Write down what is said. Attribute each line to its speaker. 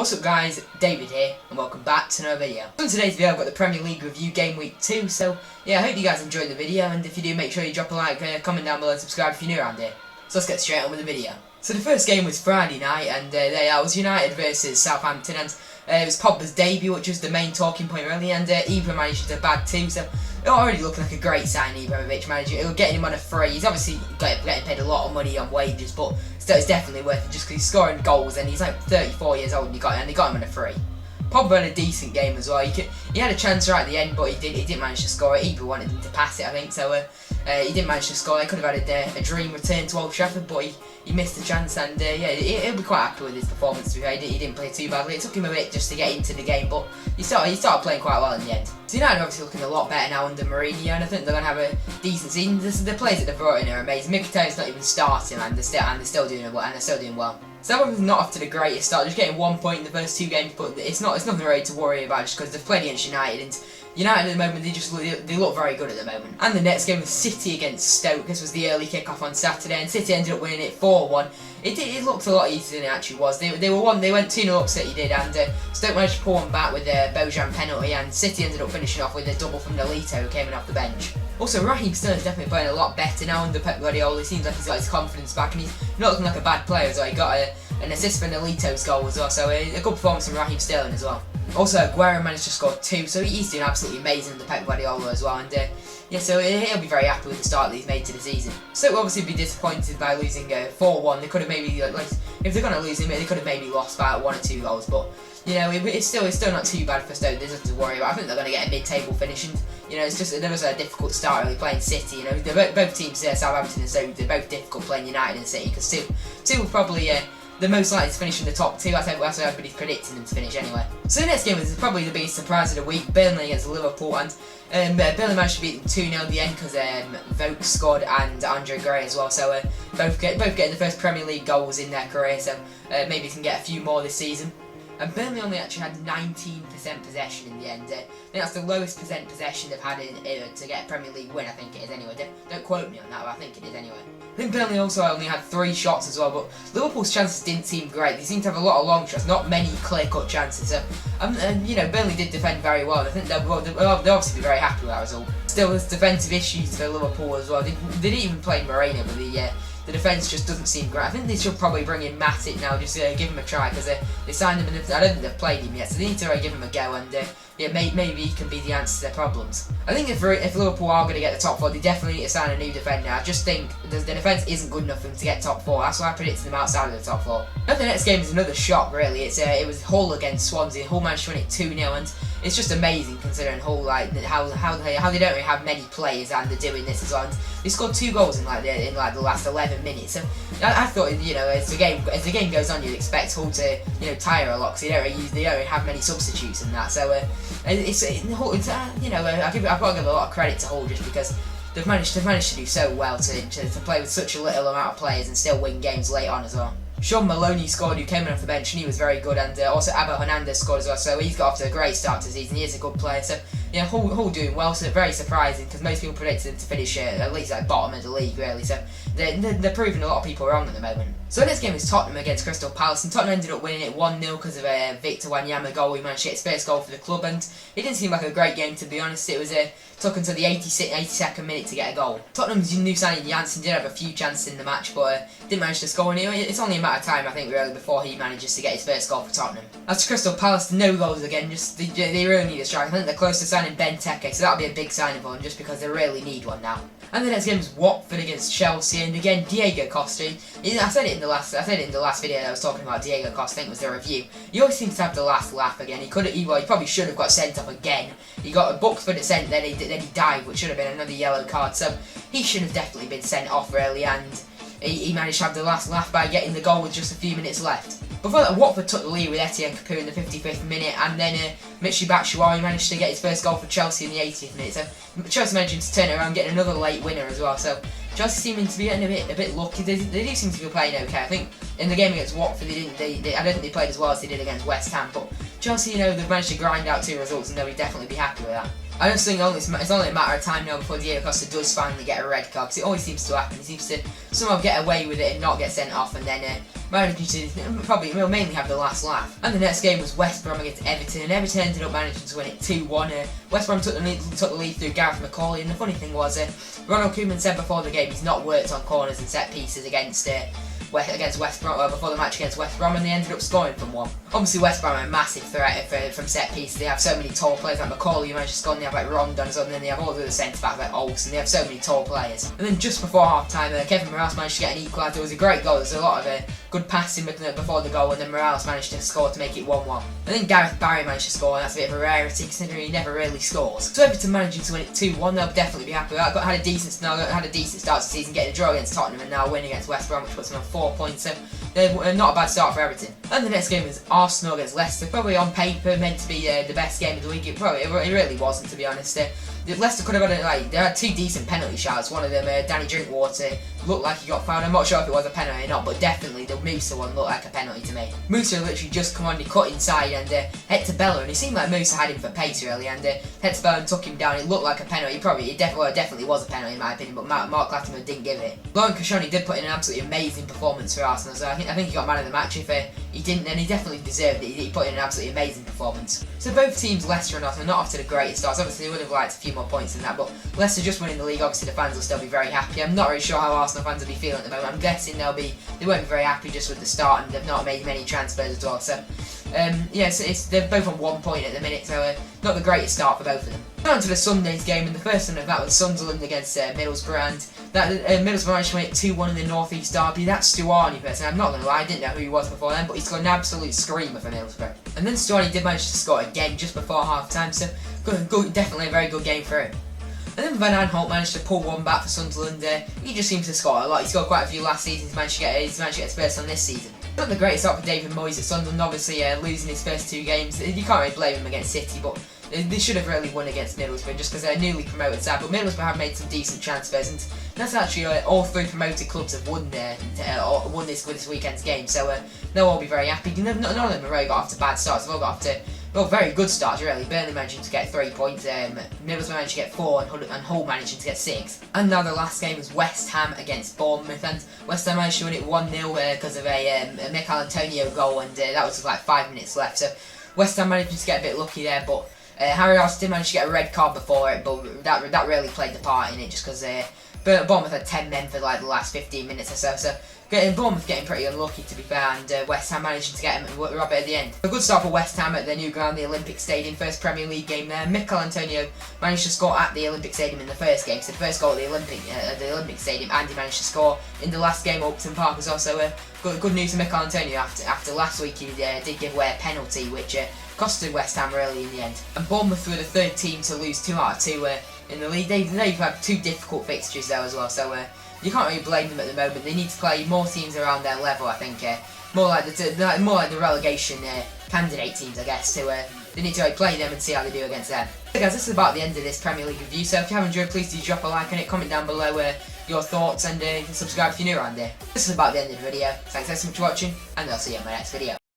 Speaker 1: What's up guys, David here, and welcome back to another video. So in today's video I've got the Premier League review game week 2, so yeah, I hope you guys enjoyed the video, and if you do, make sure you drop a like, comment down below and subscribe if you're new around here. So let's get straight on with the video. So the first game was Friday night, and it was United versus Southampton, and it was Pogba's debut, which was the main talking point really, and Ibra managed to bag 2, so it already looking like a great sign. Ibrahimovic managed it, getting him on a free. He's obviously getting paid a lot of money on wages, but still it's definitely worth it just because he's scoring goals, and he's like 34 years old, and they got him on a free. Pogba had a decent game as well. He had a chance right at the end, but he didn't manage to score it. Ibra wanted him to pass it, I think, so he didn't manage to score. They could have had a dream return to Old Trafford, but he missed the chance, and yeah, he'll be quite happy with his performance. He didn't play too badly. It took him a bit just to get into the game, but he started playing quite well in the end. So United are obviously looking a lot better now under Mourinho, and I think they're going to have a decent season. The players that they've brought in are amazing. Mkhitaryan's not even starting, and they're still doing well. Southampton's not off to the greatest start, just getting 1 point in the first 2 games, but it's nothing really to worry about just because they've played against United, and United at the moment they look very good at the moment. And the next game was City against Stoke. This was the early kick-off on Saturday, and City ended up winning it 4-1. It looked a lot easier than it actually was. They went 2-0 up, City did, and Stoke managed to pull one back with their Bojan penalty, and City ended up finishing off with a double from Nolito, who came in off the bench. Also, Raheem Sterling's definitely playing a lot better now under Pep Guardiola. It seems like he's got his confidence back, and he's not looking like a bad player as well. He got an assist for Nolito's goal as well, so a good performance from Raheem Sterling as well. Also, Aguero managed to score 2, so he's doing absolutely amazing under Pep Guardiola as well, and yeah, so he'll be very happy with the start that he's made to the season. So we'll obviously be disappointed by losing 4-1. They could have maybe, if they're going to lose him, they could have maybe lost by 1 or 2 goals, but you know, it's still not too bad for Stoke. There's nothing to worry about. I think they're going to get a mid-table finish, and you know, there was a difficult start really playing City. You know, both teams, Southampton and Stoke, they're both difficult playing United and City, because two will probably the most likely to finish in the top 2. That's what everybody's predicting them to finish anyway. So the next game was probably the biggest surprise of the week, Burnley against Liverpool, and Burnley managed to beat them 2-0 at the end because Vokes scored and Andre Gray as well, so both getting the first Premier League goals in their career, so maybe they can get a few more this season. And Burnley only actually had 19% possession in the end. I think that's the lowest possession they've had to get a Premier League win, I think it is anyway. Don't quote me on that, but I think it is anyway. I think Burnley also only had 3 shots as well, but Liverpool's chances didn't seem great. They seem to have a lot of long shots, not many clear-cut chances. So, you know, Burnley did defend very well. I think they'll obviously be very happy with that result. Still, there's defensive issues for Liverpool as well. They didn't even play Moreno, but the defence just doesn't seem great. I think they should probably bring in Matic now, just give him a try, because they signed him, and I don't think they've played him yet, so they need to give him a go, and yeah, maybe he can be the answer to their problems. I think if Liverpool are going to get the top 4, they definitely need to sign a new defender. I just think the defence isn't good enough for them to get top 4. That's why I predicted them outside of the top 4. But the next game is another shock, really. It was Hull against Swansea. Hull managed to win it 2-0, and it's just amazing considering Hull, like how they don't really have many players, and they're doing this as well. And they scored 2 goals in the last 11 minutes. So I thought, you know, as the game goes on, you'd expect Hull to, you know, tire a lot, because they don't really have many substitutes and that. So you know, I've got to give a lot of credit to Hull just because they've managed to do so well to play with such a little amount of players and still win games late on as well. Sean Maloney scored, who came in off the bench, and he was very good, and also Abel Hernandez scored as well, so he's got off to a great start to the season. He is a good player, so yeah, Hull doing well, so very surprising, because most people predicted them to finish at least like bottom of the league really, so they're proving a lot of people wrong at the moment. So the next game is Tottenham against Crystal Palace, and Tottenham ended up winning it 1-0 because of a Victor Wanyama goal. He managed to get his first goal for the club, and it didn't seem like a great game, to be honest. It took until the 82nd minute to get a goal. Tottenham's new signing Janssen did have a few chances in the match, but didn't manage to score, and it's only a matter of time, I think, really, before he manages to get his first goal for Tottenham. As to Crystal Palace, no goals again, just they really need a strike. I think they're close to signing Benteke, so that'll be a big signing for them, just because they really need one now. And the next game is Watford against Chelsea, and again Diego Costa. I said it in the last video that I was talking about Diego Costa. I think it was the review. He always seems to have the last laugh again. He probably should have got sent off again. He got booked for dissent, then he dived, which should have been another yellow card. So he should have definitely been sent off really, and he managed to have the last laugh by getting the goal with just a few minutes left. Before that, Watford took the lead with Etienne Capoue in the 55th minute, and then Michy Batshuayi managed to get his first goal for Chelsea in the 80th minute. So Chelsea managed to turn it around, getting another late winner as well. So Chelsea seeming to be getting a bit lucky. They do seem to be playing okay. I think in the game against Watford, I don't think they played as well as they did against West Ham. But Chelsea, you know, they've managed to grind out 2 results, and they'll definitely be happy with that. I just think it's only a matter of time now before Diego Costa does finally get a red card, because it always seems to happen. He seems to somehow get away with it and not get sent off, and then managing to probably mainly have the last laugh. And the next game was West Brom against Everton, and Everton ended up managing to win it 2-1. West Brom took the lead through Gareth McCauley, and the funny thing was, Ronald Koeman said before the game he's not worked on corners and set pieces against West Brom before the match against West Brom, and they ended up scoring from one. Obviously, West Brom are a massive threat from set pieces. They have so many tall players like McCauley who managed to score, and they have like Rondon, and then they have all the other centre backs like Olsen. They have so many tall players. And then just before half time, Kevin Morales managed to get an equaliser. It was a great goal. There was a lot of good passing before the goal, and then Morales managed to score to make it 1-1. And then Gareth Barry managed to score, and that's a bit of a rarity considering he never really scores. So Everton managing to win it 2-1, they'll definitely be happy with that. Had a decent start to the season, getting a draw against Tottenham, and now winning against West Brom, which puts them on 4 points. So not a bad start for Everton. And the next game was Arsenal against Leicester. Probably on paper meant to be the best game of the week. It really wasn't, to be honest. Leicester could have had they had 2 decent penalty shots. One of them, Danny Drinkwater, looked like he got fouled. I'm not sure if it was a penalty or not, but definitely the Musa one looked like a penalty to me. Musa literally just come on, he cut inside, and Hector Bellerin, it seemed like Musa had him for pace really, and Hector Bellerin took him down. It looked like a penalty. It definitely was a penalty in my opinion, but Mark Latimer didn't give it. Lauren Koscielny did put in an absolutely amazing performance for Arsenal, so I think he got man of the match. If he didn't, then he definitely deserved it. He put in an absolutely amazing performance. So both teams, Leicester and Arsenal, not off to the greatest starts. Obviously they would have liked a few more points than that, but Leicester just winning the league, obviously the fans will still be very happy. I'm not really sure how Arsenal fans will be feeling at the moment. I'm guessing they won't be very happy just with the start, and they've not made many transfers at all. So they're both on 1 point at the minute, so not the greatest start for both of them. On to the Sunday's game, and the first one of that was Sunderland against Middlesbrough, and Middlesbrough managed to win it 2-1 in the North East derby. That's Stuani personally. I'm not going to lie, I didn't know who he was before then, but he's got an absolute screamer for Middlesbrough. And then Stuani did manage to score again just before half time, so definitely a very good game for him. And then Van Aanholt managed to pull one back for Sunderland. He just seems to score a lot. He scored quite a few last season. He's managed to get his first on this season. Not the greatest start for David Moyes at Sunderland, obviously losing his first 2 games. You can't really blame him against City, but they should have really won against Middlesbrough just because they're newly promoted side. But Middlesbrough have made some decent transfers, and that's actually all 3 promoted clubs have won this weekend's game. So they'll all be very happy. None of them have really got off to bad starts. They've all got off to very good starts really. Burnley managing to get 3 points, Middlesbrough managed to get 4, and Hull managing to get 6. And now the last game was West Ham against Bournemouth, and West Ham managed to win it 1-0 because of a Mikel Antonio goal, and that was like 5 minutes left. So West Ham managed to get a bit lucky there, but Harry Arce did manage to get a red card before it, but that really played the part in it just because Bournemouth had 10 men for like the last 15 minutes or so. So Bournemouth getting pretty unlucky, to be fair, and West Ham managing to get him right at the end. A good start for West Ham at their new ground, the Olympic Stadium. First Premier League game there. Mikel Antonio managed to score at the Olympic Stadium in the first game, so the first goal at the Olympic Stadium, and he managed to score in the last game at Upton Park as well. So good news for Mikel Antonio after last week. He did give away a penalty, which costed West Ham really in the end. And Bournemouth were the 3rd team to lose 2 out of 2 in the league. They've had 2 difficult fixtures though as well, so you can't really blame them at the moment. They need to play more teams around their level, I think. More like the relegation candidate teams, I guess. So they need to play them and see how they do against them. So guys, this is about the end of this Premier League review. So if you have enjoyed, please do drop a like on it, comment down below your thoughts, and subscribe if you're new around here. This is about the end of the video. Thanks so much for watching, and I'll see you in my next video.